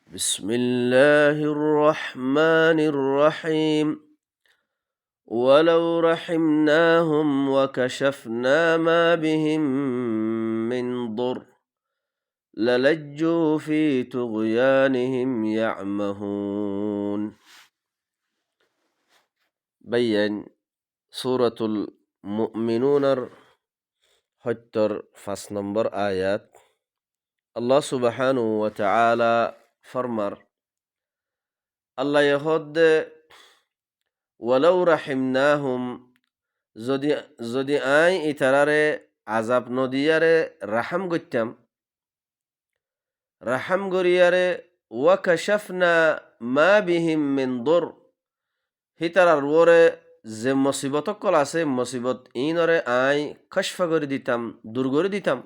بسم الله الرحمن الرحيم ولو رحمناهم وكشفنا ما بهم من ضر للجوا في طغيانهم يعمهون بين سورة المؤمنون حتر فاس نمبر آيات الله سبحانه وتعالى فرمر الله يهد ولو رحمناهم যদি আই ইতারারে আজাব নদিয়ারে রাহাম গইতাম রাহাম গরিয়ারে ওয়াকাশাফনা মা বিহিম মিন দুর হিতারার ওরে যে মুসিবত কল আছে মুসিবত ইনরে আই কশফা করে দিতাম দূর করে দিতাম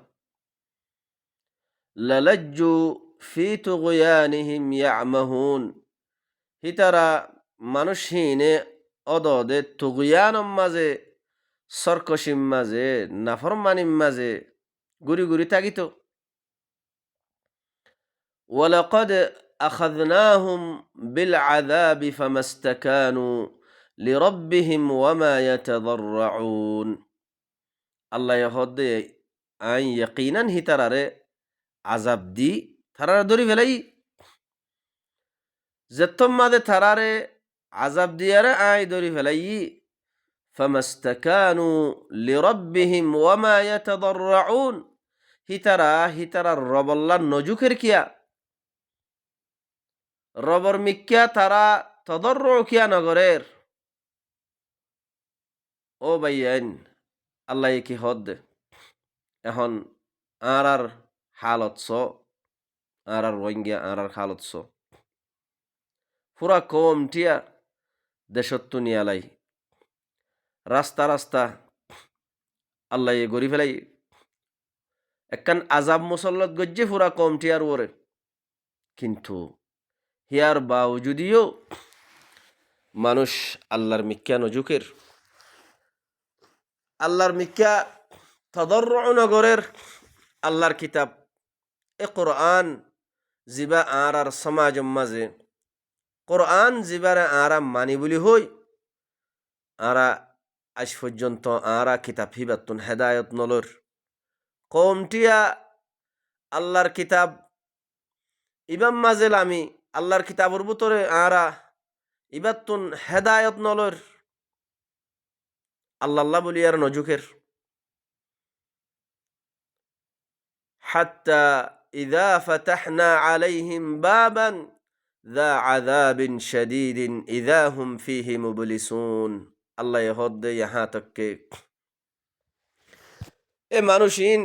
লালাজ্জু ফি তুগয়ানিহিম ইয়ামাহুন হিতারা মানুষহীনে অদদে তুগয়ানম মাঝে সরকশিম মাঝে নাফরমানিম মাঝে গুরি গুরি থাকিত ওয়ালাকাদ আখাযনাহুম বিল আযাবি ফামাস্তাকানু লিরাব্বিহিম ওয়ামা ইয়াতাদাররাউন আল্লাহ হদে আই ইয়াকিনান হিতারারে আযাব দি তারারে ধরি ফেলাই যেতম মাঝে তারারে আযাব দিয়ারে আই ধরি ফেলাই فمستكانوا لربهم وما يتضرعون হিতারা রবল্লা নজুকের কিয়া রবর মিক্যা তারা তদর্র কিয়া নগরের ও ভাইয়ান আল্লাহ কি হদ এখন আর হালত আর রোহিঙ্গা আর হালত পুরা কমটিয়া দেশত্ব নিয়ালাই রাস্তা রাস্তা আল্লাহ গড়ি ফেলাই একখান আজাব মুসল্লত গজ্জে পুরা কমটিয়ার ওরে কিন্তু হিয়ার বাউজুদিও মানুষ আল্লাহর মিক্যা নজুকের আল্লাহর মিক্যা তদর্র নগরের আল্লাহর কিতাব এ কোরআন জিবা আর সমাজ মাঝে কোরআন জিবারে আরা মানি বলি হই আরা আজ পর্যন্ত আরা কিতাব হিবাতুন হেদায়ত নলর কমটিয়া আল্লাহর কিতাব ইবাম মাজেল আমি আল্লাহর কিতাবর ভিতরে আরা ইবাতুন হেদায়ত নলর আল্লাহ বলি আর নজুকের হাত্তা ইযা ফাতাহনা আলাইহিম বাবান যা আযাবিন শাদীদিন ইযা হুম ফীহি মুবলিসুন আল্লাহ হদে ইহা তককে এ মানুষিন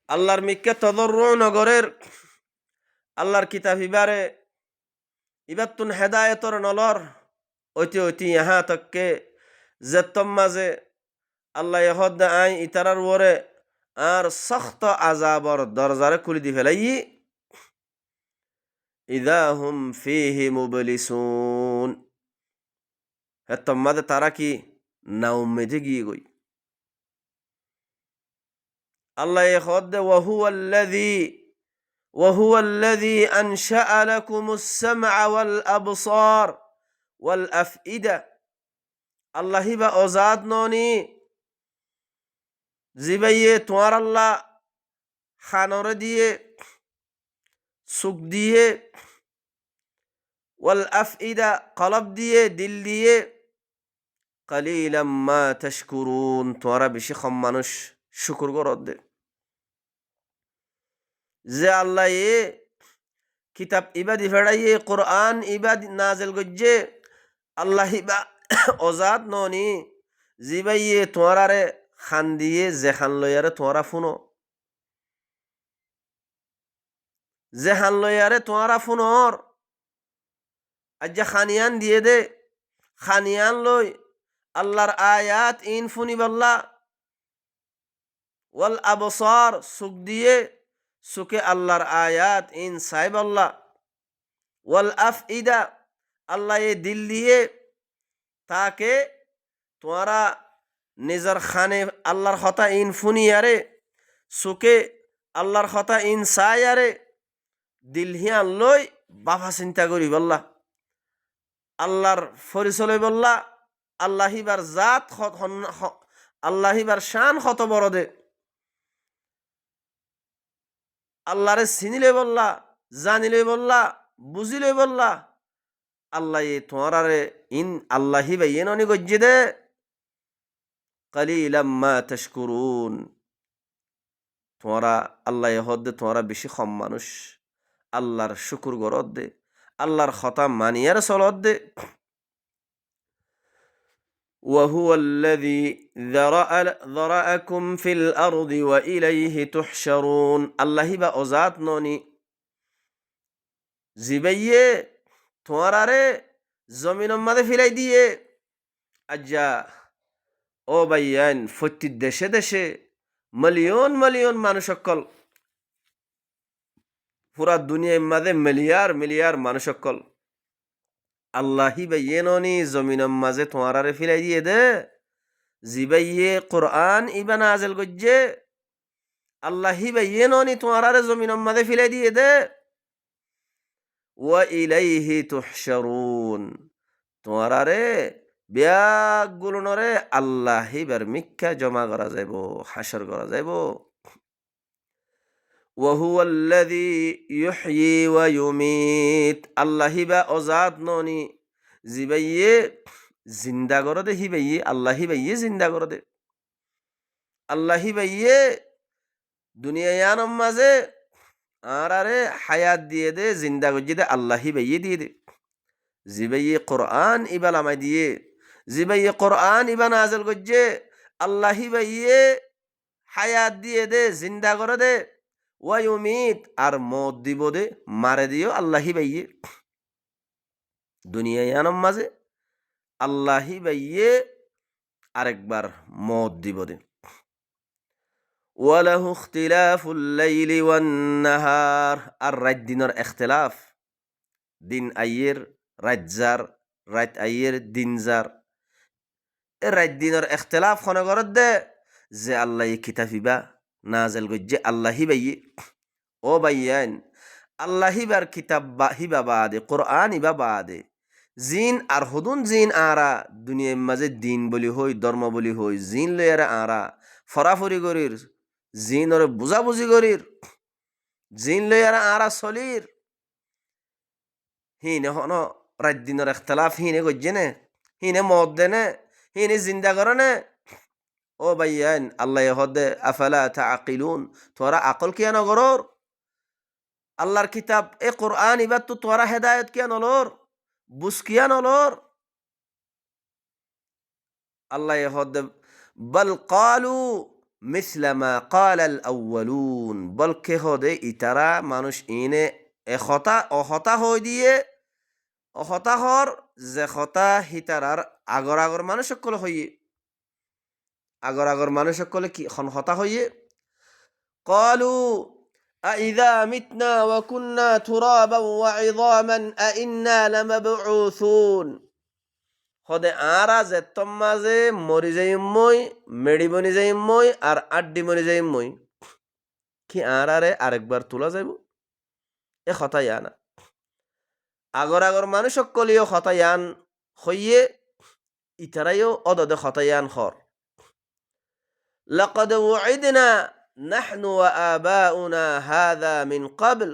আল্লাহর মিক্কা তদর্র নগরের আল্লাহর কিতাব ইবারে ইবাতুন হেদায়তর নলর ঐতি ঐতি ইহা তককে যেতম মাঝে আল্লাহ হদে আই ইতারার ওরে আর সখ্ত আজাবর দরজারে খুলি দি ফেলাই ইযা হুম ফীহি মুবলিসুন হেতম মাঝে তারা কি না উম্মেদে গিয়ে গই আল্লাহ হদে وهو الذي أنشأ لكم السمع والأبصار والأفئدة আল্লাহ বা অজাদ ননি জিবাইয়ে তোমার আল্লাহ খানরে দিয়ে সুখ দিয়ে ওয়াল আফইদা কলব দিয়ে দিল দিয়ে কালিলাম মা তাশকুরুন তোমরা বেশি কম মানুষ শুকর করত দে যে আল্লাহ এ কিতাব ইবাদি ফেড়াইয়ে কোরআন ইবাদ নাজেল গজ্জে আল্লাহ ইবা অজাদ ননি জিবাইয়ে তোমারে খান দিয়ে যে খান লইয়ারে তোমারা ফুনো যে খান লইয়ারে তোমারা ফুনর আজ খানিয়ান দিয়ে দে খানিয়ান লই আল্লাহর আয়াত ইন ফুনিবাল্লা ওয়াল আবসার সুখ দিয়ে সুখে আল্লাহর আয়াত ইন সাইবাল্লা ওয়াল আফইদা আল্লাহ এ দিল দিয়ে তাকে তোমরা নিজের খানে আল্লাহর কথা ইন ফুনিয়ারে সুখে আল্লাহর কথা ইন সায়ারে দিল হিয়ান লই বাফা চিন্তা করি বললা আল্লাহর ফরিচলই বললা আল্লাহিবার জাত আল্লাহিবার শান কত বড় দে আল্লাহরে চিনিলে বললা জানিলে বললা বুঝিলে বললা আল্লাহ তোমারে ইন আল্লাহি বা ইননি গজ্জে দে কালিলাম মা তাশকুরুন তোমরা আল্লাহ হদ্দে তোমরা বেশি কম মানুষ আল্লাহর শুকুর গরদ দে আল্লাহর খতা মানিয়ার চলত দে وهو الذي ذرأكم في الأرض وإليه تحشرون الله با أزاد نوني জিবাইয়ে তোমারারে জমিনের মাঝে ফিলাই দিয়ে আজ্জা ও ভাইয়ান প্রতি দেশে দেশে মিলিয়ন মিলিয়ন মানুষ সকল পুরা দুনিয়ার মাঝে মিলিয়ার মিলিয়ার মানুষ সকল আল্লাহি ভাইয়ে ননি জমিনের মাঝে তোমারারে ফিলাই দিয়ে দে জিবাইয়ে কোরআন ইবা নাজেল গজ্জে আল্লাহি ভাইয়ে ননি তোমারারে জমিনের মাঝে ফিলাই দিয়ে দে ওয়া ইলাইহি তুহশারুন তোমারারে ব্যাগগুলো নরে আল্লাহি বার মিথ্যা জমা করা যাইব হাসর করা যাইব ওয়াহুয়াল্লাযী ইউহয়ী ওয়া ইউমীত আল্লাহি বা অজাত ননি জিবাইয়ে জিন্দা করে দে হিবাইয়ে আল্লাহি বাইয়ে জিন্দা করে দে আল্লাহি বাইয়ে দুনিয়ার মাঝে আরে হায়াত দিয়ে দে জিন্দা গজ্জি দে আল্লাহি বাইয়ে দিয়ে দে জিবাইয়ে কোরআন ইবাল আমায় দিয়ে জিবাইয়ে কোরআন ইবা নাজেল গজ্জে আল্লাহি বাইয়ে হায়াত দিয়ে দে জিন্দা করে দে ওয়ায়ুমিত আর মত দিব দে মারে দিও আল্লাহি বাইয়ে দুনিয়ার মাঝে আল্লাহি বাইয়ে আরেকবার মত দিব দে ওয়ালাহু ইখতিলাফুল লাইলি ওয়ান নাহার আর রাত দিনের ইখতিলাফ দিন আইয়ের রাত যার রাত আইয়ের দিন যার এ রাত দিনের ইখতিলাফ খনে করত দে যে আল্লাহ কিতাবিবা নাজেল গজ্জে আল্লাহি বাইয়ে ও বাইয়ান আল্লাহিবার কিতাব হিবা বাদে কোরআন ইবা বাদে জিন আর হুদুন জিন আরা দুনিয়ার মাঝে দিন বলি হই ধর্ম বলি হই জিন লয়ারা আরা ফরাফরি গরির জিন ওরে বুঝাবুঝি গরির জিন লয়ারা আরা চলির হিনে হন রাত দিনের ইখতিলাফ হিনে গজ্জে নে হিনে মদ দেনে হিনে জিন্দা করে নে ও ভাইয়ান আল্লাহ হদে আফালা তাআকিলুন তোরা আকল কিয়া নগরর আল্লাহর কিতাব এ কোরআন ইবাদ তো তোরা হেদায়েত কিয়া নলর বুঝ কিয়া নলর আল্লাহ হদে বল ক্বালু মিসলা মা ক্বালাল আউয়ালুন বলকে হদে ইতারা মানুষ ইনে এখতা অহতা হই দিয়ে অহতা হর যে খতা হিতারার আগর আগর মানুষ সকল হইয়ে আগর আগর মানুষ সকলে কি হতা হইয়ে ক্বালু أإذا متنا وكنا ترابا وعظاما أإنا لمبعوثون হদে আরা যে তম্মাজে মরি যাইম মই মেডি বনি যাইম মই আর আড্ডি মরি যাইম মই কি আরে আরেকবার তোলা যাইব এ কথাই আনা আগর আগর মানুষ সকলিও খতায়ান হইয়ে ইতারাইও অদদে খতায়ান হর লাকাদ ওয়াইদনা নাহনু ওয়া আবাউনা হাযা মিন ক্বাবল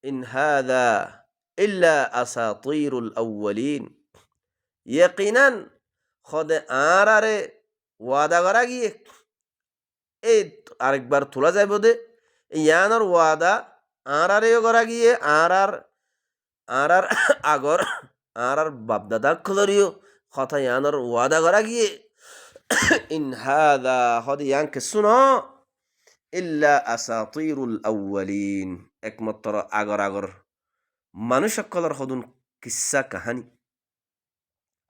ইন হাযা ইল্লা আসাতিরুল আউয়ালিন ইয়াকিনান খদে আরে ওয়াদা করা গিয়ে এই আরেকবার তোলা যাইব দে ইয়ানোর ওয়াদা আরেও করা গিয়ে আর আগর আর বাপদাদা খলরিও কথা ইয়ানোর ওয়াদা করা গিয়ে ইন হাদা হদি ইয়ানকে শুনো ইল্লা আসাতিরুল আউয়ালিন একমাত্র আগর আগর মানুষ সকলের হদুন কিসসা কাহানি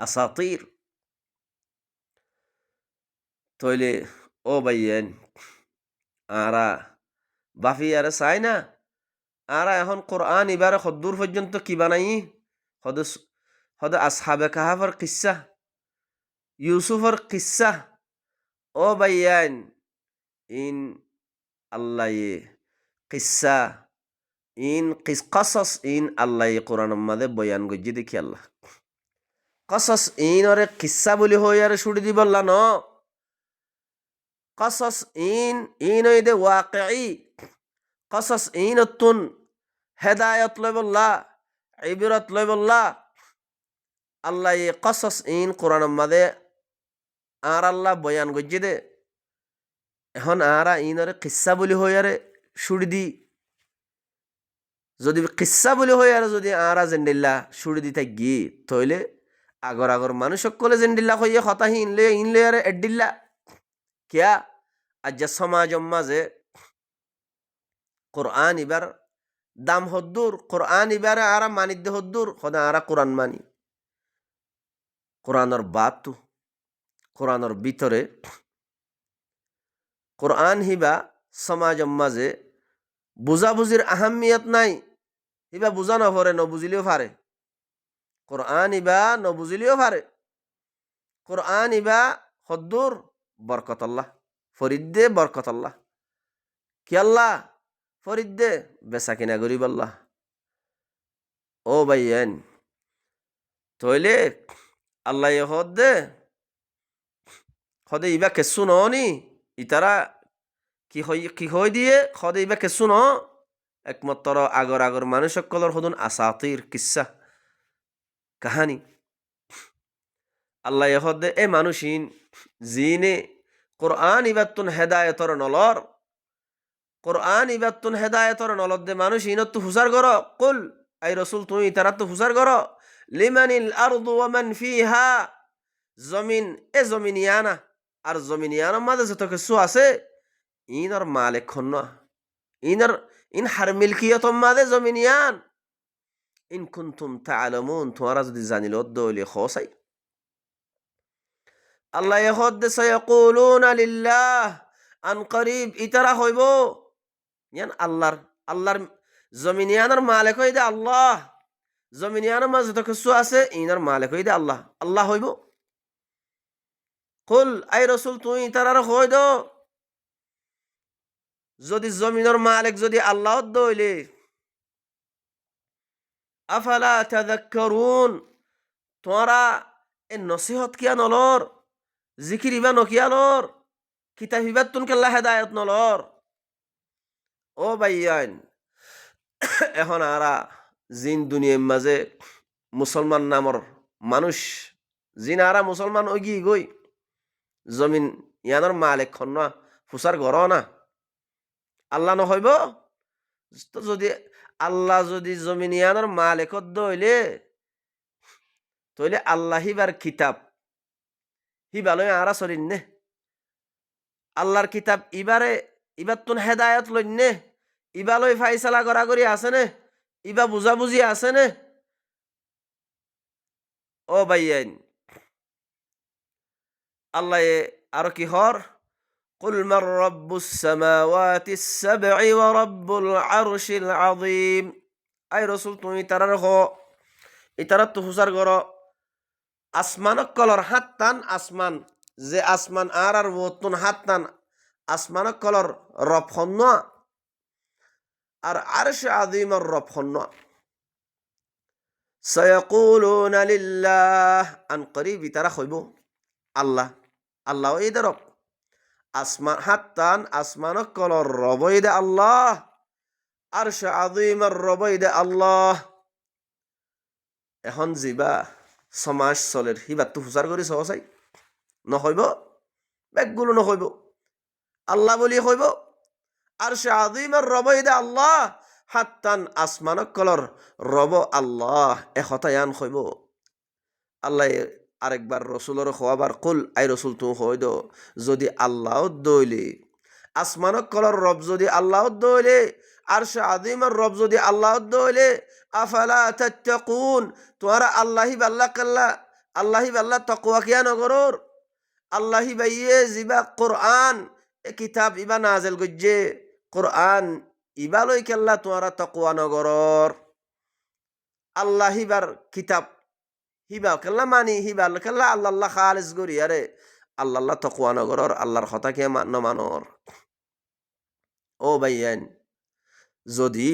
আসাতির তইলে ও ভাইয়েন আরা বাফি আরে চাই না আরা এখন কোরআন এবারে সদ্দূর পর্যন্ত কি বানাই হদে আসহাবে কাহাফের কিসসা ইউসুফের কিসসা ও ভাইয়ান ইন আল্লাহ কিসসা ইন কসস ইন আল্লাহ কোরআন মাদে বয়ান গজ্জি দেখি আল্লাহ কসস ইনরে কিসা বলি হই আর শুড়ি দি বললা ন কসস ইন দে ওয়াকিই কসস ইনতুন হেদায়ত লই বললা ইবরত লই বললা আল্লাহ এ কসস ইন কোরআন মাদে আর আল্লাহ বয়ান গজ্জি দে এখন আরা ইনরে কিসা বলি হই আরে শুড়ি দি যদি কিসা বলি হই আর যদি আরা জেন্ডিল্লা শুড়ি দি থাকি তইলে আগর আগর মানুষ সকলে জেন্ডিল্লা হইয়ে হতাহি ইনলে আর এডিল্লা কিয়া আজ সমাজ মাঝে কোরআন ইবার দাম হদ্দুর কোরআন ইবারে আরা মানিদ্দে হদ্দুর খোদা আরা কোরআন মানি কোরআনর বাতু কোরআনর ভিতরে কোরআন হিবা সমাজ মাঝে বুঝাবুঝির আহামিয়ত নাই হিবা বুঝা নভরে নবুঝিলেও পারে কোরআন ইবা নবুঝিলেও পারে কোরআন ইবা হদ্দুর বরকত আল্লাহ ফরিদ্দে বরকত আল্লাহ কি আল্লাহ ফরিদ্দে বেচা কিনা গরিব আল্লাহ ও ভাইয়েন তইলে আল্লাহ হদে হদে ইবা কেসু নি ইতারা কি হই দিয়ে হদে ইবা কেসু ন একমাত্র আগর আগর মানুষ সকলের হদুন আসাতির কিসা কাহানি আল্লাহ হদে এ মানুষিন জিনে কোরআন ইবাতুন হেদায়তর নলর কোরআন ইবাতুন হেদায়তর নলর দে মানুষ ইনত হুসার গর কুল আই রসুল তুমি তারা তো হুসার গর লিমানিল আরদু ওয়া মান ফিহা জমিন এ জমিনিয়ানা আর জমিনিয়ানার মাঝে যত কিছু আছে ইনর মালিক খন্ন ইন হার মিলকিয়ত মাঝে জমিনিয়ান ইন কুনতুম তা'লামুন তোমরা যদি জানিল দইলে খসাই আল্লাহ ইহদ সায়াকুলুনা লিল্লাহ আন করিব ইতারা হইব ইয়ান আল্লাহর জমিনিয়ানার মালিক হইদে আল্লাহ জমিনিয়ানার মাঝে যত কিছু আছে ইনার মালিক হইদে আল্লাহ আল্লাহ হইব কুল আই রসুল তুই তারার হই দো যদি জমিনের মালিক যদি আল্লাহ দইলে আফালা তাযাক্কারুন তোরা এ নসিহত কিয়া নলর জিকির ইবা নকিয়া নর কিতাব ইবাত তুন কেল্লা হেদায়ত নলর ও ভাইয়ান এখন আরা জিন দুনিয়ার মাঝে মুসলমান নামর মানুষ জিন আরা মুসলমান ওগি গই জমিন ইয়ানোর মালিক খন্না ফুসার ঘর না আল্লাহ নহইব তো যদি আল্লাহ যদি জমিন ইয়ানোর মালিকত দইলে তইলে আল্লাহ হিবার কিতাব হিবালয় আরা চলিন নে আল্লাহর কিতাব ইবার তুন হেদায়ত লইন নে ইবালয় ফাইসালা গড়াগড়ি আছে নে ইবা বুঝাবুঝি আছে নে ও ভাইয়াইন আল্লাহ আরো কি হর قل من رب السماوات السبع ورب العرش العظيم اي رسول তুমি তারার হো ইতারাত তো হুসার গরো আসমান কলর হাত্তান আসমান যে আসমান আর ওতুন হাত্তান আসমান কলর রব হন্ন আর আরশ আযীমর রব হন্ন সায়াকুলুনা লিল্লাহ আন করিবি তারা হইব আল্লাহ আল্লাহ এই রব আসমান হাত্তান আসমান কলর রবইদে আল্লাহ আরশ আযীমর রবইদে আল্লাহ এখন জিবা সমাজ চলের হিবাত তো হুসার করি সহসাই নহইব বেগগুলো নহইব আল্লাহ বলি হইব আরশ আযীমর রবইদে আল্লাহ হাত্তান আসমান কলর রব আল্লাহ এখতায়ান হইব আল্লাহ আরেকবার রসুলের হওয়াবার কুল আই রসুল তুমি হইদ যদি আল্লাহ দইলে আসমান কলর রব যদি আল্লাহ দইলে আরশ আযীমর রব যদি আল্লাহ দইলে আফালা তাত্তাকুন তোরা আল্লাহি বাল্লা তাকওয়া কিয়া নগরর আল্লাহি বাইয়ে জিবা কোরআন এ কিতাব ইবা নাজেল গজ্জে কোরআন ইবা লই কেল্লা তোরা তাকওয়া নগরর আল্লাহিবার কিতাব হিবা কেল্লা মানি হিবা কেল্লা আল্লাহ খালিস গরি আরে আল্লাহ তাকওয়া নগরর আল্লাহর কথা কে মানর ও ভাইয়ান যদি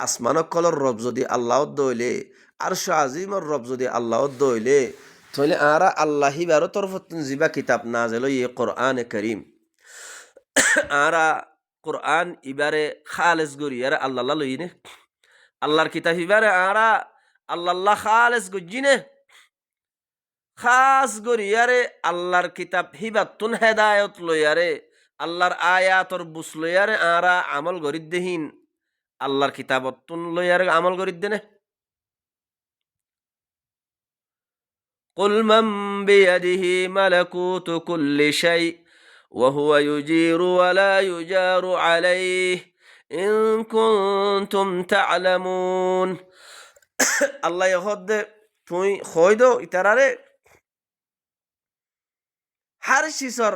আসমান কলর রব যদি আল্লাহ দইলে আরশ আজিমর রব যদি আল্লাহ দইলে তাহলে আরা আল্লাহি বারো তরফতুন জিবা কিতাব নাজেল ইয়ে কোরআন করিম আরা কোরআন ইবারে খালেস গরি আরে আল্লাহ লইনে আল্লাহর কিতাব ইবারে আরা আল্লাহ খালেস গজিনে খাস গরিয়ারে আল্লাহর কিতাব হিবাতুন হেদায়ত লইয়ারে আল্লাহর আয়াতর বুস লইয়ারে আরা আমল গরিদ্দেহীন আল্লাহর কিতাবতুন লইয়ারে আমল গরিদ্দেনে قل من بيده ملكوت كل شيء وهو يجير ولا يجار عليه إن كنتم تعلمون الله يهد তুই খয়দো ইতারারে হার চিজর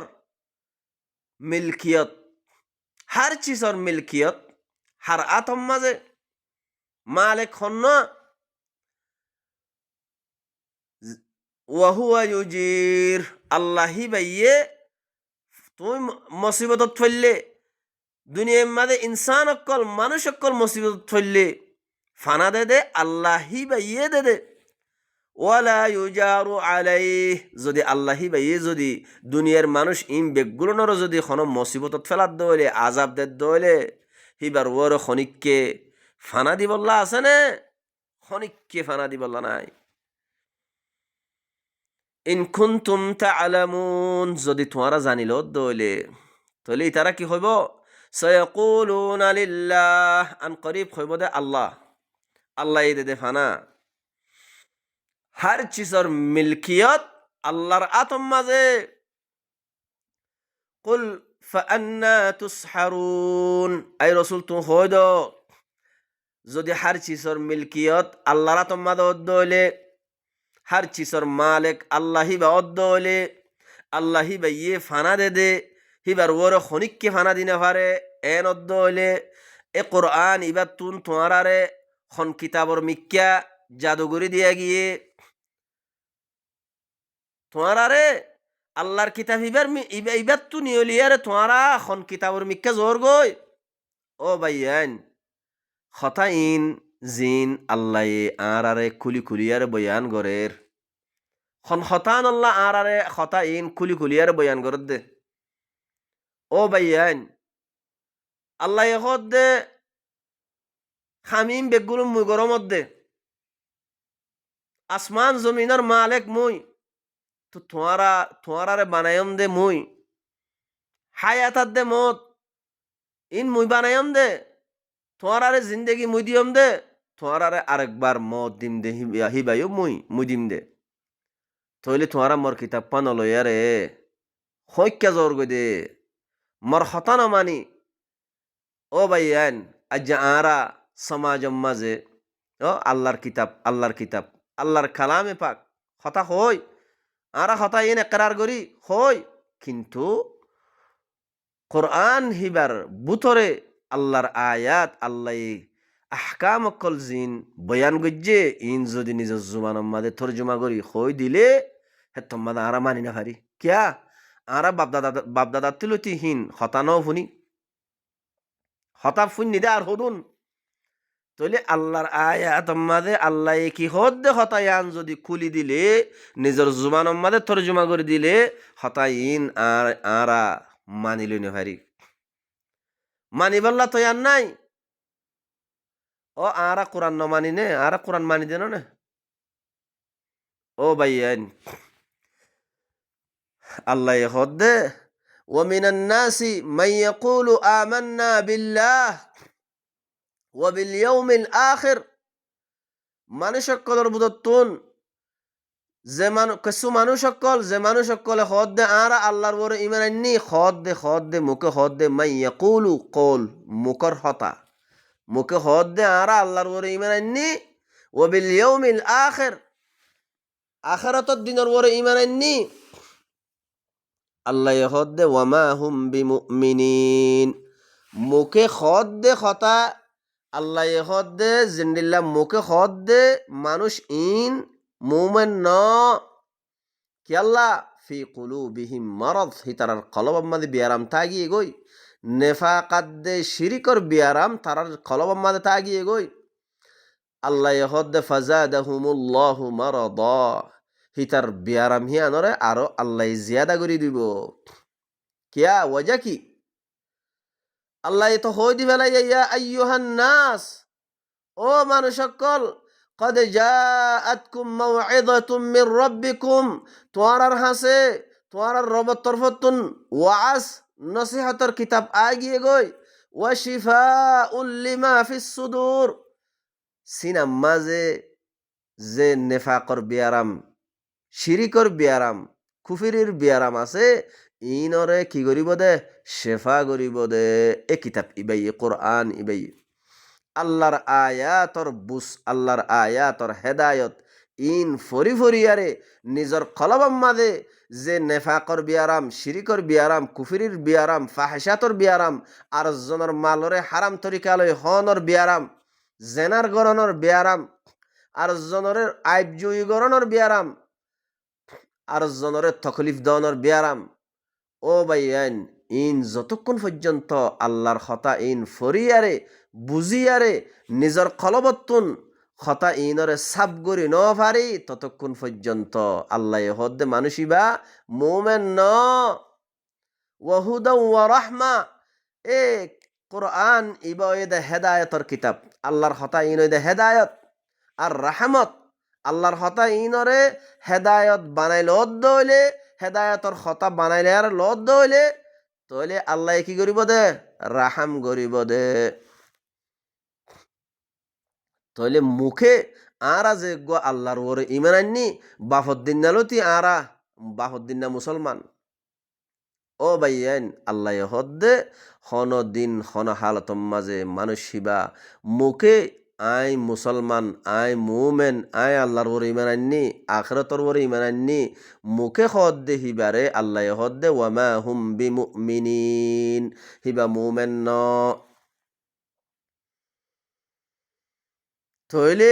মিলকিয়ত হার চিজর মিলকিয়ত হার আতম মাঝে মালিক হন্ন ওয়াহুয়া ইউজির আল্লাহি বাইয়ে তুই মুসিবতত ফেললে দুনিয়ার মাঝে ইনসান অকল মানুষ অকল মুসিবতত ফেললে ফানা দে আল্লাহি বাইয়ে দে ওয়ালা ইউজারু আলাইহ যদি আল্লাহি বাইয়ে যদি দুনিয়ার মানুষ ইম বেগুলোনর যদি কোনো মুসিবতত ফেলাত দইলে আজাব দে দইলে হিবার ওর খনিককে ফানা দিবল্লা আছে না খনিককে ফানা দিবল্লা নাই ইন কুনতুম তা'লামুন যদি তোমরা জানিল দইলে তাহলে তারা কি হইব সায়াকুলুনা লিল্লাহ আন করিব হইব দে আল্লাহ আল্লাহ দে ফানা হার চিজর মিলকিয়ত আল্লাহর আতম মাঝে কুল ফাআন্না তুসহারুন আই রাসূল তু হইদ যদি হার চিজর মিলকিয়ত আল্লাহর আতম মাঝে দইলে হার চিজর মালিক আল্লাহি বা দইলে আল্লাহি বা ইয়ে ফানা দে হিবার ওর খনিককে ফানা দিনে পারে এন দইলে এ কোরআন ইবার তুন তোমারারে খন কিতাবর মিক্কা জাদুগরি দিয়া গিয়ে তোমারারে আল্লাহর কিতাব ইবার তু নিয়লিয়ারে তোমারা খন কিতাবর মিক্কা জোর গই ও ভাইয়ান খতা ইন জিন আল্লাহ আরে খুলি খুলিয়ারে বয়ান গরের খন খতান আল্লাহ আরে খতা ইন খুলি খুলিয়ারে বয়ান গরদ দে ও ভাইয়ান আল্লাহ হদ দে খামিম বেগুলো মুই গরমত দে আসমান জমিনের মালিক মুই তো তোমারারে বানায়ম দে মুই হায়াতাত দে মত ইন মুই বানায়ম দে তোমারারে জিন্দেগি মুই দিয়ম দে তোমারারে আরেকবার মত দিম দে হিবাইও মুই দিম দে তইলে তোমারা মোর কিতাব পান লইয়ারে হইক্কা জোর গই দে মোর হতানো মানি ও ভাইয়ান আজ আরা সমাজম মাঝে ও আল্লাহর কিতাব আল্লাহর কালামে পাক হতা হই আরা হতা এনে একরার করি হই কিন্তু কোরআন হিবার বুতরে আল্লাহর আয়াত আল্লাহ আহকাম অকল জিন বয়ান গজ্জে ইন যদি নিজের জুবানের মাঝে তর্জমা করি হই দিলে হে তোমাদের আরা মানি না পারি কিয়া আরা বাপদাদা তুলতি হিন হতানো শুনি হতা ফুন দে আর হদুন তইলে আল্লাহর আয়াত মাঝে আল্লাহ কি হদ হতায়ান যদি খুলি দিলে নিজের জুবানের মাঝে তর্জমা করে দিলে হতাইন আর আরা মানিল নে ভারি মানিবাল্লা তৈয়ার নাই ও আরা কোরআন ন মানি নে আরা কোরআন মানি দেন না ও ভাইয়ান আল্লাহ হদ ومن الناس من يقول آمنا بالله وباليوم الآخر মানুষ সকলের বুদত্তুন যে কিছু মানুষ সকলে হদ দে আরা আল্লাহর বড় ইমান আননি হদ দে মুখে হদ দে মাই ইয়াকুলু কল মুখর হতা মুখে হদ দে আরা আল্লাহর বড় ইমান আননি ওয়া বিল ইয়াউমিল আখির আখিরাতের দিনের বড় ইমান আননি আল্লাহ হদ দে ওয়া মা হুম বিমুমিনিন মুখে হদ দে হতা আল্লাহ হদ দে জিন্দিল্লা মুখে হদ দে মানুষ ইন মুমেন ন কি আল্লাহ ফি কুলুবিহিম মারাদ হিতারার কলব মাঝে বিয়ারাম থাকি গই নেফাকাত দে শিরিকর বিয়ারাম তারার কলবম মাদে তাগিয়ে গই আল্লাহ হদ্দে ফাজাদাহুমুল্লাহু মারাদা হিতার বিয়ারাম হিয়ানরে আরো আল্লাহ জিয়াদা করে দিব কিয়া ওয়াজা কি আল্লাহ তো হই দি ফেলাই ইয়া আইয়ুহান নাস ও মানুষ সকল قد جاءتكم موعظة من ربكم তোমার হাসে তোমার রবের তরফতুন ওয়াজ নসিহতর কিতাব আগিয়ে গই ওয়া শিফাউল লিমা ফিস সুদুর সিনাম মাঝে যে নেফাকর বিয়ারাম শিরিকর বিয়ারাম কুফিরির বিয়ারাম আছে ইনরে কি করিব দে শেফা করিব দে এ কিতাব ইবাই কোরআন ইবাই আল্লাহর আয়াতর বুস আল্লাহর আয়াতর হেদায়ত ইন ফরি ফরিয়ারে নিজর কলবম মাঝে যে নেফাকর বিয়ারাম শিরিকর বিয়ারাম কুফিরির বিয়ারাম ফাহেসাতর বিয়ারাম আর জনের মালরে হারাম তরিকালয় Honor বিয়ারাম genre গরণর বিয়ারাম R জনরের আইবজুই গরণর বিয়ারাম R জনরের তকলিফ দনর বিয়ারাম O ভাইয়ান in যতক্ষণ পর্যন্ত আল্লাহর হতা ইন ফরিয়ারে বুঝিয়ারে নিজর কলবত্তুন হতা ইনরে সাব গরি ন পারি ততক্ষণ পর্যন্ত আল্লাহ হদ্দে মানুষিবা মোমেন ন ওয়াহুদা ওয়া রাহমা এ কোরআন ইবাইদে হেদায়তর কিতাব আল্লাহর হতা ইনইদে হেদায়ত আর রাহমত আল্লাহর হতা ইনরে হেদায়ত বানাইল দইলে হেদায়তর হতা বানাইলে আর লত দইলে তইলে আল্লাহ কি করিব দে রাহাম করিব দে তইলে মুখে আরা যে গো আল্লাহর ওরে ইমান আননি বাফদ্দিন নালতি আরা বাফদ্দিন না মুসলমান ও ভাইয়ান আল্লাহ হদ্দে হন দিন হন হালতম মাঝে মানুষ শিবা মুখে আই মুসলমান আই মুমেন আই আল্লাহর ওরে ইমান আননি আখিরাতর ওরে ইমান আননি মুখে হদ্দে হিবারে আল্লাহ হদ্দে ওয়ামা হুম বিমুমিনিন হিবা মুমেন ন তইলে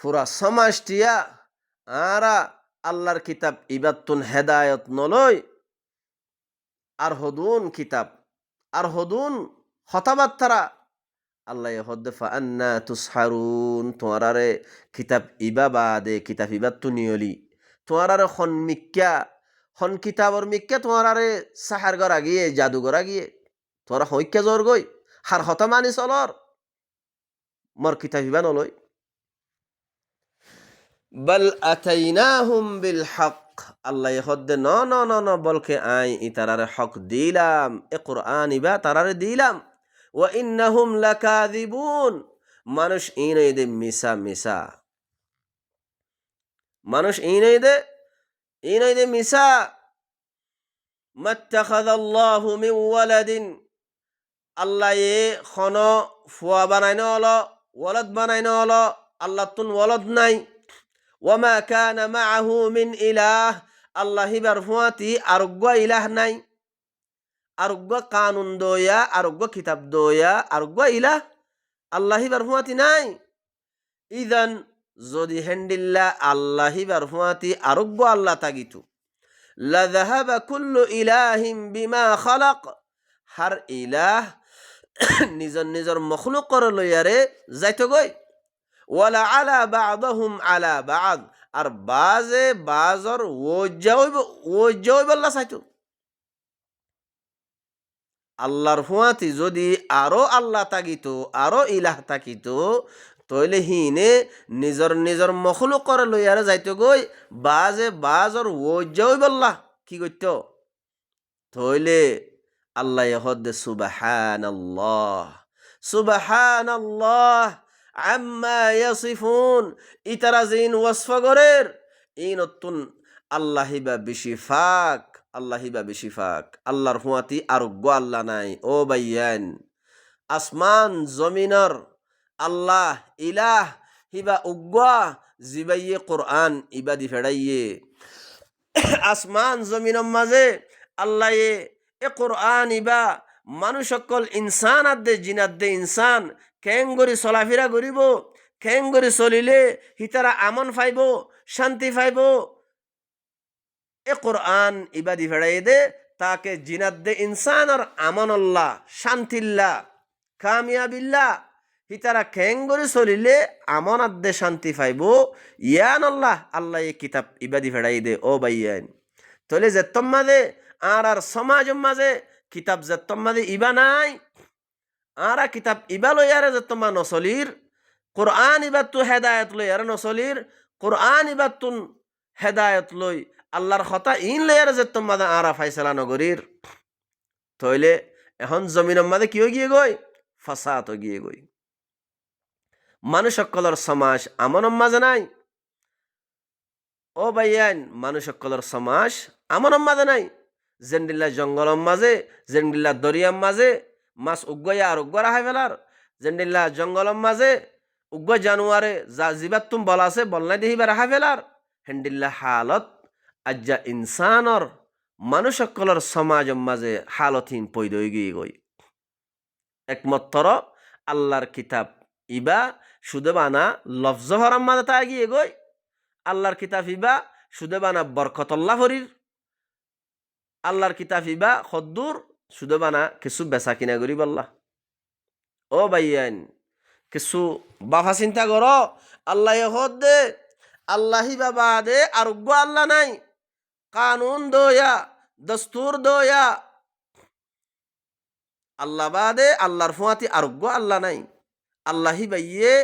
পুরা সমাজটিয়া আরা আল্লাহর কিতাব ইবাতুন হেদায়ত নলয় আর হদুন কিতাব আর হদুন হতাবাত্তারা আল্লাহ হদ্দে ফান্না তুসহারুন তোমারারে কিতাব ইবা বাদে কিতাব ইবাত্তু নিয়লি তোমারারে হন মিক্কা হন কিতাবর মিক্কা তোমারারে সাহার গড়া গিয়ে জাদুগরা গিয়ে তোরা হইক্যা জোর গই হার হতা মানি চলর মর কিতাব ইবা নলয় বল আতাইনাহুম বিল হক আল্লাহ হদ্দে ন ন ন ন বলকে আই ই তারারে হক দিলাম এ কোরআন ইবা তারারে দিলাম ওয়া ইন্নাহুম লাকাযিবুন মানুষ ইনই দে মিসা মিসা মানুষ ইনই দে মিসা মাত্তাখাযাল্লাহু মিন ওয়ালাদিন আল্লাহ এ খন ফুয়া বানাইনো হলো ওয়ালাদ বানাইনো হলো আল্লাহ তুন ওয়ালাদ নাই ওয়ামা কানা মাআহু মিন ইলাহ আল্লাহ হিবার ফুয়াতি আরোগ্য ইলাহ নাই আরোগ্য কানুন দোয়া আরোগ্য কিতাব দোয়া আরোগ্য ইলাহ আল্লাহ হিবার ফুয়াতি নাই ইদান যদি হেন্ডিল্লা আল্লাহ হিবার ফুয়াতি আরোগ্য আল্লাহ তাগিতু লা যাহাবা কুল্লু ইলাহিম বিমা খালাক হার ইলাহ নিজর নিজর মখলুকর লইয়ারে যাইতো গই ওয়ালা আলা বা'দহুম আলা বা'দ আর বাজে বাজর ওজ্জাই বল্লা চাইতো আল্লাহর ফুয়াতি যদি আরো আল্লাহ তাকিত আরো ইলাহ তাকিত তইলে হিনে নিজর নিজর মখলুকর লইয়ারে যাইতো গই বাজে বাজর ওজ্জাই বল্লা কি করত তইলে আল্লাহ হদ্দে সুবহানাল্লাহ সুবহানাল্লাহ আম্মা ইয়াসিফুন ইতারা জিন ওয়াসফা গরের ইনতুন আল্লাহিবা বিশিফাক আল্লাহিবা বিশিফাক আল্লাহর হুয়াতি আরোগ্য আল্লাহ নাই ও বাইয়ান আসমান জমিনর আল্লাহ ইলাহ হিবা উগ্গা জিবাইয়ে কোরআন ইবাদি ফেড়াইয়ে আসমান জমিনের মাঝে আল্লাহ এ কোরআন ইবা মানুষ সকল ইনসান আদে জিনাদে ইনসান কেঙ্গরি চলাফেরা করিব কেঙ্গরি চলিলে হিতারা আমন পাইব শান্তি পাইব এ কোরআন ইবাদি ফেড়াই দে তাকে জিনাদ্দে ইনসানর আমানল্লাহ শান্তিল্লাহ কামিয়াবিল্লাহ হিতারা খেঙ্গরি চলিলে আমানাদ্দে শান্তি পাইব ইয়ান আল্লাহ আল্লাহ এই কিতাব ইবাদি ফেড়াই দে ও বাইয়ান তলে যেতম মাঝে আর সমাজ মাঝে কিতাব যেতম মাঝে ইবা নাই আরা কিতাব ইবা লইয়ারে যেতমা নচলির কোরআন ইবাতু হেদায়ত লই আর নচলির কোরআন ইবাতুন হেদায়ত লই আল্লাহর কথা ইন লইয়ারে যেতম মাঝে আরা ফাইসলা নগরীর তইলে এখন জমিনের মাঝে কি গিয়ে গই ফাসাদ গিয়ে গই মানুষ সকলের সমাজ আমনের মাঝে নাই ও ভাইয়ান মানুষ সকলের সমাজ আমনের মাঝে নাই জেন্ডিল্লা জঙ্গলের মাঝে জেন্ডিল্লা দরিয়ার মাঝে মাছ উগ্গয়া আর উগ্গ রাহাই ফেলার জেন্ডিল্লা জঙ্গলের মাঝে উগ্গ জানুয়ারে যা জিবাত তুম বল আছে বলনাই দেহিবা রাহা ফেলার হেন্ডিল্লা হালত আজ্জা ইনসানর মানুষ সকলের সমাজের মাঝে হালতহীন পৈদই গিয়ে গই একমাত্র আল্লাহর কিতাব ইবা শুধু বানা লফজ হরাম মাঝে তা গিয়ে গই আল্লাহর কিতাব ইবা শুধু বানা বরকতল্লাহ হরির আল্লাহর কিতাব ইবা খদ্দুর শুধু বানা কিছু বেচা কিনা করি বললা ও ভাইয়ান কিছু বাফা চিন্তা কর আল্লাহ হদ দে আল্লাহি বাবা দে আরোগ্য আল্লাহ নাই কানুন দোয়া দস্তুর দোয়া আল্লাহ বাদে আল্লাহর ফুয়াতি আরোগ্য আল্লাহ নাই আল্লাহি বাইয়ে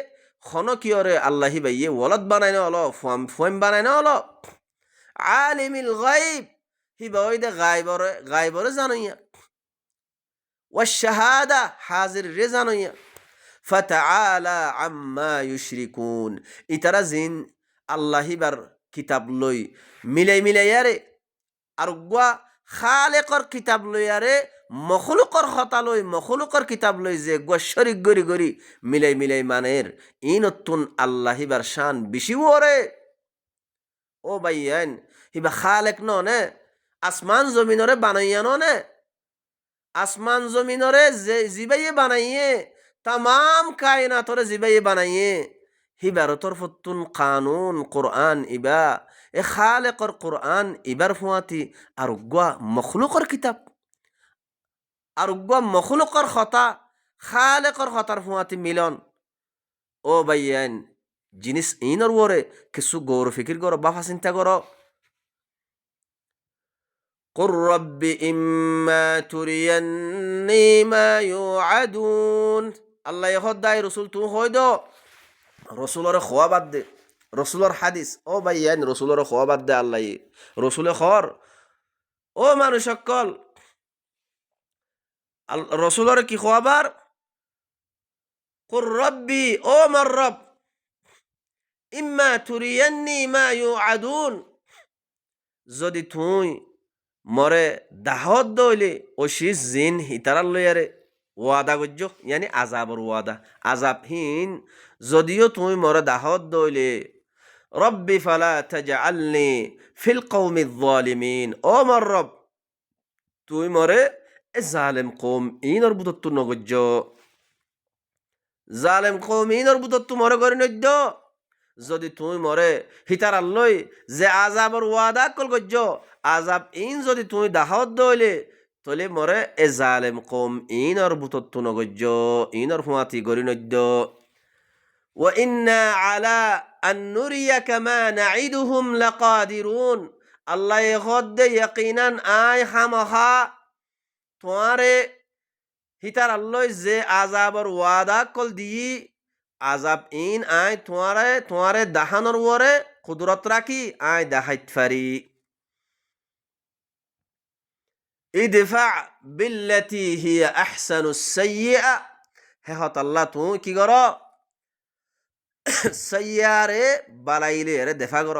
খন কিয়রে আল্লাহি বাইয়ে ওলদ বানাই না হলো ফুয়াম বানাই না হলো আলিমিল গাইব হিবা ওই দে গাইবরে জানাইয়া ওয়াশহাদা হাজির রে জানাইয়া ফাতাআলা আম্মা ইউশরিকুন ইতারা জিন আল্লাহিবার কিতাব লই মিলাইয়ারে আরোগ্য খালেকর কিতাব লইয়ারে মখলুকর হতা লই মখলুকর কিতাব লই যে শরিক গরি গরি মিলাই মানের ইনতুন আল্লাহিবার শান বেশি ওরে ও ভাইয়ান হিবা খালেক নে আসমান জমিনরে বানাইয়া নে আসমান জমিনরে যে জিবাইয়ে বানাইয়ে তাম কায়নাতরে জিবাইয়ে বানাইয়ে হিবার তরফতুন কানুন কোরআন ইবা এ খালেকর কোরআন ইবার ফুয়াতি আরোগ্য মখলুকর কিতাব আরোগ্য মখলুকর হতা খালেকর হতার ফুয়াতি মিলন ও ভাইয়ান জিনিস ইনর ওরে কিছু গৌর ফিকির করো বাফা চিন্তা করো قل رب إما تريني ما يوعدون আল্লাহ ইহদ দাই রসুল তুমি হই দো রসুলরে খোয়া বাদ দে রসুলর হাদিস ও ভাইয়ান রসুলরে খোয়া বাদ দে আল্লাহ রসুলে খর ও মানুষ সকল রসুলরে কি খোয়াবার কুর রব্বি ও মার রব ইম্মা তুরিয়ান্নি মা ইউআদুন যদি তুই মরে দাহত দইলে ওশিস জিন হিতারাল লইয়ারে ওয়াদা গজ্য ইয়ানি আজাবর ওয়াদা আজাবহীন যদিও তুই মরে দাহত দইলে রব্বি ফালা তাজআলনি ফিল কওমিজ যালিমিন ও মার রব তুই মরে এ জালেম কওম ইনর বুদত নগজ্য জালেম কওম ইনর বুদত মরে করে নদ্য যদি তুই মরে হিতারাল লই যে আজাবর ওয়াদা কল গজ্য আজাব ইন যদি তুই দাহত দইলে তলে মরে এ জালেম কম ইনর বুতত নগজ্য ইনর ফুয়াতি গরি নদ্য ওয়া ইন্না আলা আন নুরিয়াকা মা নাইদুহুম লাকাদিরুন আল্লাহ খদ্দে ইয়াকিনান আই হামহা তোয়ারে হিতার আল্লাহ যে আজাবর ওয়াদা কল দি আজাব ইন আই তোয়ারে দাহানর ওরে কুদরত রাখি আই দাহাইত ফারি ইদফা বিল্লাতি হিয়া আহসানুস সাইয়্যা হে হত আল্লাহ তুই কি কর সাইয়্যারে বালাইলে রে দেফা কর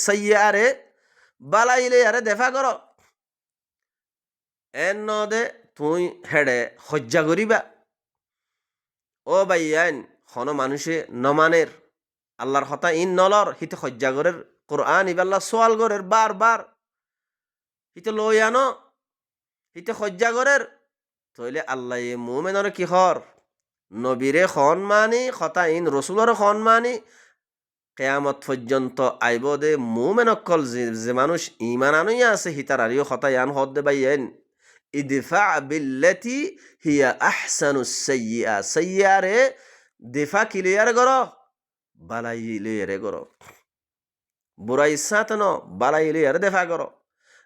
সাইয়্যারে বালাইলে আরে দেফা কর এন নদে তুই হেডে হজ্জা করিবা ও ভাইয়ান হন মানুষে নমানের আল্লাহর হতা ইন নলর হিতে হজ্জা করের কোরআন ইবাল্লাহ সোয়াল করের বার হিতে লই আনো হিতে হজ্জা করের তইলে আল্লাহ মুমেনরে কি হর নবীরে খন মানি হতা ইন রসুলরে খন মানি কেয়ামত পর্যন্ত আইব দে মুমেন অকল যে মানুষ ইমান আনুইয়া আছে হিতার আরিও হতায়ান হদ দে বাইয়েন ইদফা বিল্লাতি হিয়া আহসানুস সাইয়্যা সাইয়্যারে দিফা ক্লিয়ার করো বালাই লিয়ারে করো বুরাই সাতন বালাই লিয়ারে দেফা করো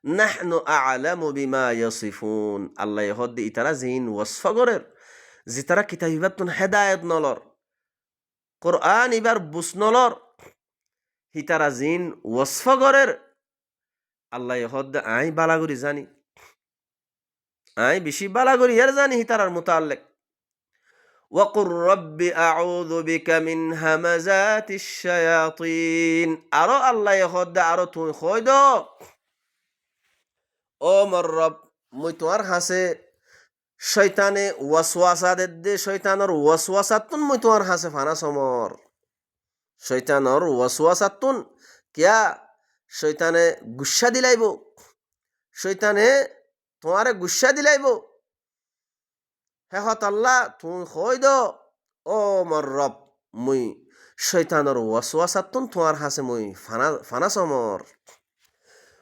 নাহনু আ'লামু বিমা ইয়াসিফুন আল্লাহ হদ ইতারা জিন ওয়াসফ করের জিতারা কিতাবিবাতুন হেদায়েত নলর কোরআন ইবার বুস নলর হিতারা জিন ওয়াসফ করের আল্লাহ হদ আই বালাগুরি জানি আই বেশি বালাগুরি এর জানি হিতারার মুতাল্লিক ওয়াকুর রব্বি আউযু বিকা মিন হামাযাতিশ শায়াতিন আরো আল্লাহ হদ আরো তুই কই দো ও মোর রব মুই তোমার হাসে শয়তানে ওয়াসওয়াসা দে শয়তানের ওয়াসওয়াসাতুন মুই তোমার হাসে ফানা সমর শয়তানের ওয়াসওয়াসাতুন কিয়া শয়তানে গুসা দিলাইব শয়তানে তোমারে গুসা দিলাইব হে হত আল্লাহ তুই কই দো ও মোর রব মুই শয়তানের ওয়াসওয়াসাতুন তোমার হাসে মুই ফানা সমর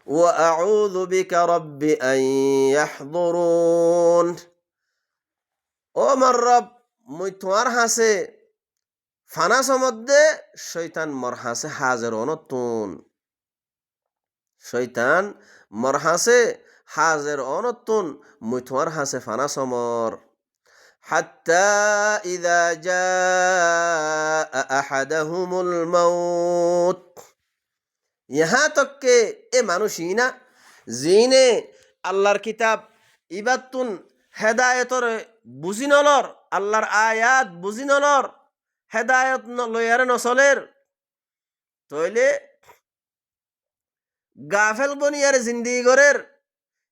وأعوذ بك رب أن يحضرون ও মোর রব মুই তোমার হাসে ফানা সমদ্দে শয়তান মর হাসে হাজির অনতুন শয়তান মর হাসে হাজির অনতুন মুই তোমার হাসে ফানা সমর حتى إذا جاء أحدهم الموت यहाँ तक के ए मानुषी ना जीने আল্লাহর কিতাব ইবাতুন হেদায়েতর বুঝি নলর আল্লাহর আয়াত বুঝি নলর হেদায়েত লয়ারে নচলের তইলে গাফেল বনিয়ার জিন্দিগি গরের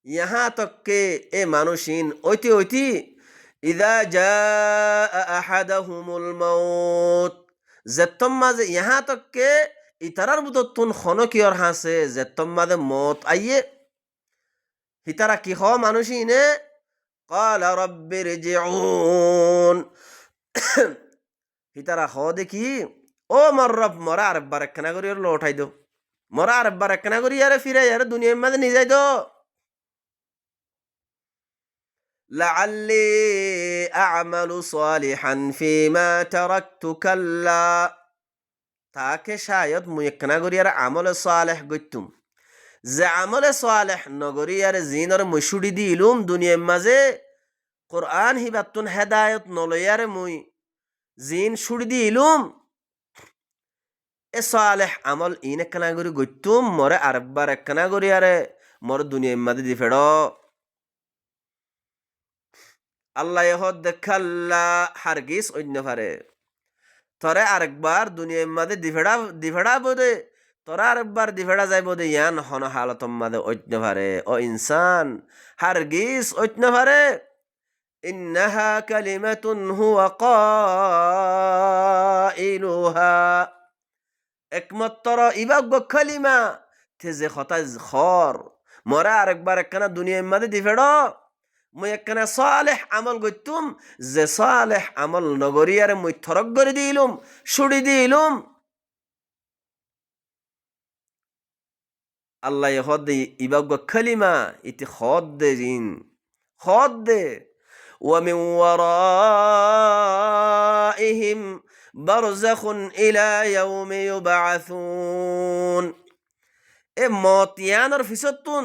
ইহা তককে এ মানুষিন ঐতি ঐতি ইদা জাআ আহাদাহুমুল মাউত যেতম মাঝে ইহা তককে ইতারার বুততুন খনকিয়র হাসে যেতম মাঝে মত আইয়ে হিতারা কি হ মানুষিনে ক্বালা রাব্বিরজিউন হিতারা হ দেখি ও মোর রব মরা আরেকবার একখানা করি আর লৌটাই দো মরা আরেকবার একখানা করি আরে ফিরে আরে দুনিয়ার মাঝে নিয়ে যাই দো লাআল্লি আ'মালু সালিহান ফিমা তারাকতু কাল্লা তাকে শায়দ মুই একখানা করি আর আমলে সালেহ গইতুম যে আমলে সালেহ নগরী আর জিনর মুশুড়ি দিলুম দুনিয়ার মাঝে কোরআন হিবাতুন হেদায়ত নলয়ারে মুই জিন শুড়ি দিলুম এ সালেহ আমল ইন একখানা করি গইতুম মরে আরেকবার একখানা করি আরে মর দুনিয়ার মাঝে দি ফেড় আল্লাহ হদ দেখাল্লা হারগিস অন্য পারে তরে আরেকবার দুনিয়ার মাঝে দিফেড়া বোধে তোরা আরেকবার দিফেড়া যাইব দে ইয়ান হন হালতম মাঝে অন্য পারে ও ইনসান হারগিস অন্য পারে ইন্নাহা কালিমাতুন হুয়া কাইলুহা একমাত্র ইবাগ কালিমা তে যে কথা খর মরা আরেকবার একখানা দুনিয়ার মাঝে দিফেড় মুই একখানা সালেহ আমল গইতুম যে সালেহ আমল নগরিয়ারে মুই থরক করে দিলুম শুড়ি দিলুম আল্লাহ হদ ইবাগ কালিমা ইতি খদ দে জিন খদ দে ومن ورائهم برزخ إلى يوم يبعثون এ মতিয়ানোর ফিসতুন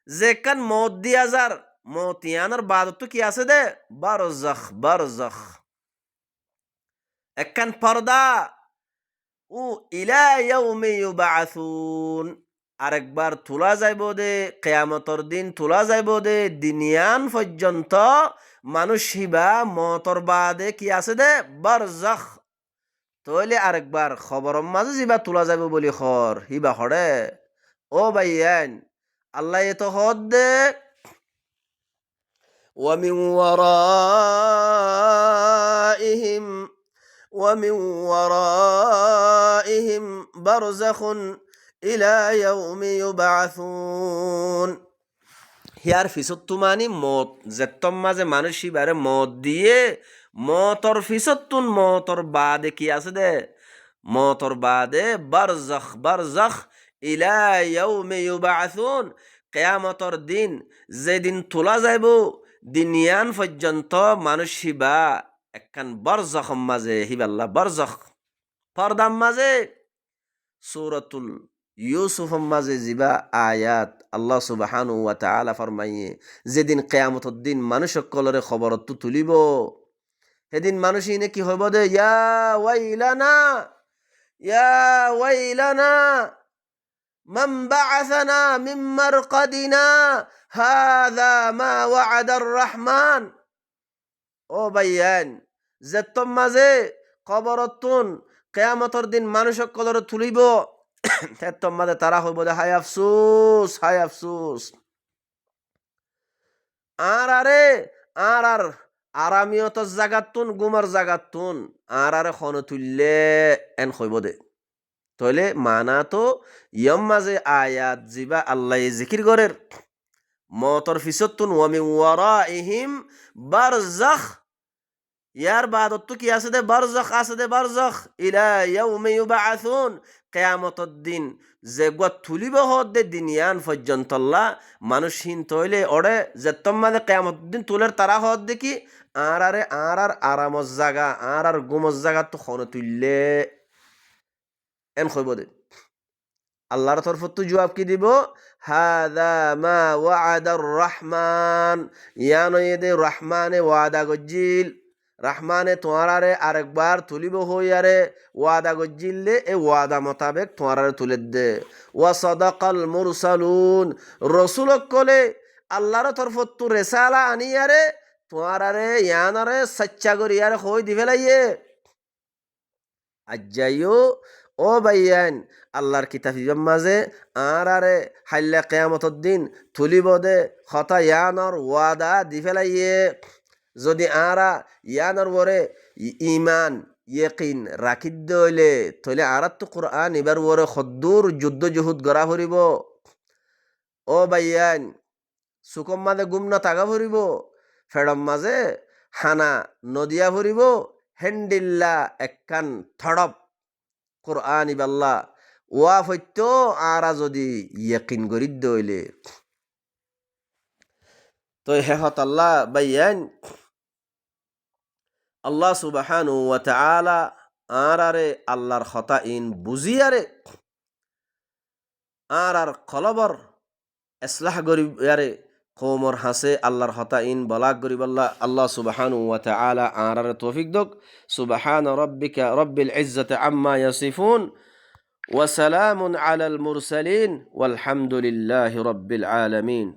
যে কান মত দিয়া যার মতিয়ানোর বাদত কি আছে দে বারজাখ বারজাখ একখান পর্দা ও ইলা ইয়াউমি ইউবাআসুন আরেকবার তোলা যাইব দে কিয়ামতর দিন তোলা যাইব দে দিনিয়ান পর্যন্ত মানুষ হিবা মতর বাদে কি আছে দে বারজাখ তইলে আরেকবার খবরম মাঝে জিবা তোলা যাইব বলি খর হিবা হড়ে ও ভাইয়ান আল্লাহ এত হদ দে ومن ورائهم برزخ إلى يوم يبعثون হিয়ার ফিসত্তু মানি মত যেতম মাঝে মানুষই বারে মত দিয়ে মতর ফিসত্তুন মতর বাদে কি আছে দে মতর বাদে বারজাখ ইলা ইয়াউমি ইউবাআসুন, কিয়ামতর দিন যেদিন তোলা যাইব দিনিয়ান পর্যন্ত মানুষ হিবা একখান বারজাখ মাঝে হিবাল্লা বারজাখ পর্দার মাঝে সূরাতুল ইউসুফ মাঝে জিবা আয়াত আল্লাহ সুবহানাহু ওয়া তাআলা ফরমাইয়ে যেদিন কিয়ামতর দিন মানুষ সকলরে খবরত তুলিব সেদিন মানুষ ইনে কি হইব দে ইয়া ওয়াইলানা মান বাআসানা মিন মারকাদিনা হাযা মা ওয়া'আদার রহমান। ও ভাইয়ান, যে তোর মাঝে খবরতুন কিয়ামতর দিন মানুষ সকলরে তুলিব তোর মাঝে তারা হইব দে হায় আফসোস আর আরামিয়ত জাগাতুন গুমার জাগাতুন আর খন তুললে এন হইব দে। তাহলে মানা তো ইয়ম মাঝে আয়াত জিবা আল্লাহ জিকির করের মতর ফিসতুন ওয়ামি ওয়ারাইহিম বারজাখ, ইয়ার বাদত কি আছে দে বারজাখ ইলা ইয়াউমি ইউবাআসুন, কিয়ামতর দিন যে গত তুলিব হদ দে দিনিয়ান পর্যন্ত মানুষহীন তৈলে ওড়ে যে তোমাদের কিয়ামতর দিন তুলের তারা হদ দেখি আর আরামর জাগা আর গুমর জাগা তো খন তুললে এন হইব দে। আল্লাহর তরফত তো জবাব কি দিব হাযা মা ওয়া'আদার রহমান, ইয়ানো এদে রহমানে ওয়াদা গজ্জিল, রহমানে তোমারে আরেকবার তুলিব হইয়ারে ওয়াদা গজ্জিললে এ ওয়াদা মোতাবেক তোমারে তুলে দে। ওয়া সাদাকাল মুরসালুন, রসুলক কলে আল্লাহর তরফত তো রেসালা আনিয়ারে তোমারে ইয়ানারে সচ্চা করিয়ারে হই দিবে লাইয়ে আজ্জাইও। ও ভাইয়ান, আল্লাহর কিতাবের মাঝে আরে হাইলা কিয়ামতর দিন তুলিব দে হতা ইয়ানর ওয়াদা দি ফেলাইয়ে। যদি আরা ইয়ানর ওরে ইমান ইয়কিন রাখি দইলে তইলে আরাত তো কোরআন এবার ওরে খদ্দুর যুদ্ধ জুহুদ গড়া ভরিব। ও ভাইয়ান, সুকম মাঝে গুমনা তাগা ভরিব, ফেডম মাঝে হানা নদিয়া ভরিব, হেন্ডিল্লা একখান থড়প কোরআন ইবাল্লা ওয়া হইত আরা যদি ইয়াকিন করি দইলে। তো হেহত আল্লাহ বাইয়ান আল্লাহ সুবহানাহু ওয়া তাআলা আরে আল্লাহর খতা ইন বুঝিয়ারে আর কলবর ইসলাহ গরিবারে কওমর হাসে আল্লাহর হতা ইন বলাগ গরিবাল্লাহ আল্লাহ সুবহানাহু ওয়া তাআলা আর তৌফিক দক। সুবহান রাব্বিকা রাব্বিল ইজ্জাতি আম্মা ইয়াসিফুন ওয়া সালামুন আলাল মুরসালিন ওয়ালহামদুলিল্লাহি রাব্বিল আলামিন।